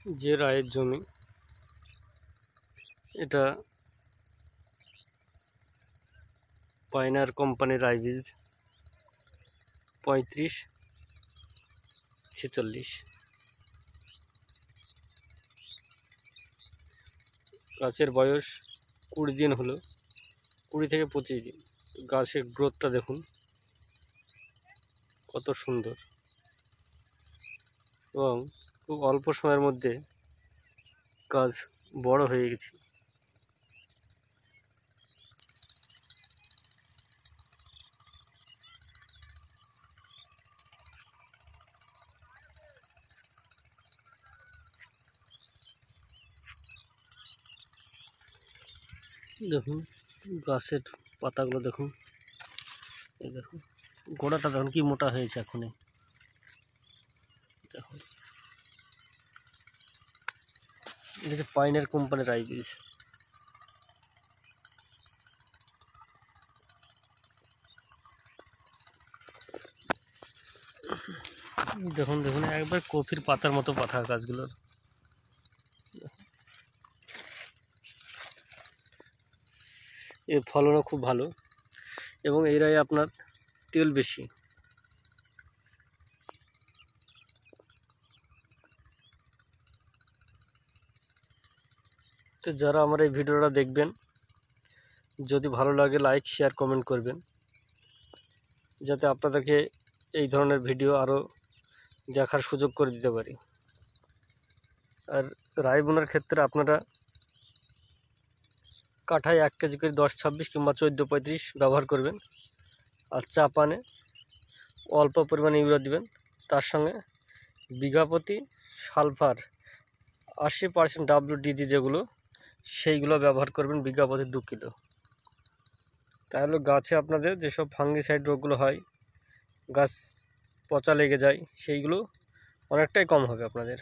যে রায়ের জমি, এটা পাইনার কোম্পানির রাইবীজ 3546। গাছের বয়স 20 দিন হলো, 20 থেকে 25 দিন। গাছের গ্রোথটা দেখুন কত সুন্দর, এবং খুব অল্প সময়ের মধ্যে গাছ বড় হয়ে গেছে। দেখুন গাছের পাতাগুলো দেখুন, এই দেখুন গোড়াটা দেখুন কি মোটা হয়েছে এখনই। দেখুন এটা হচ্ছে পাইনার কোম্পানির রাইবীজ। দেখুন দেখুন একবার কফির পাতার মতো পাতা গাছগুলোর। এর ফলনও খুব ভালো, এবং এই রায়ে আপনার তেল বেশি। তো যারা আমার এই ভিডিওটা দেখবেন, যদি ভালো লাগে লাইক শেয়ার কমেন্ট করবেন, যাতে আপনাদেরকে এই ধরনের ভিডিও আরও দেখার সুযোগ করে দিতে পারি। আর রাই বোনার ক্ষেত্রে আপনারা কাঠায় 1 কেজি করে 10-26 কিংবা 14-35 ব্যবহার করবেন। আর চা পানে অল্প পরিমাণে ইউরিয়া দিবেন, তার সঙ্গে বিঘা প্রতি সালফার 80% WDG যেগুলো, সেইগুলো ব্যবহার করবেন বিঘা প্রতি 2 কিলো। তাহলে গাছে আপনাদের যেসব ফাঙ্গিসাইড রোগগুলো হয়, গাছ পচা লেগে যায়, সেইগুলো অনেকটাই কম হবে আপনাদের।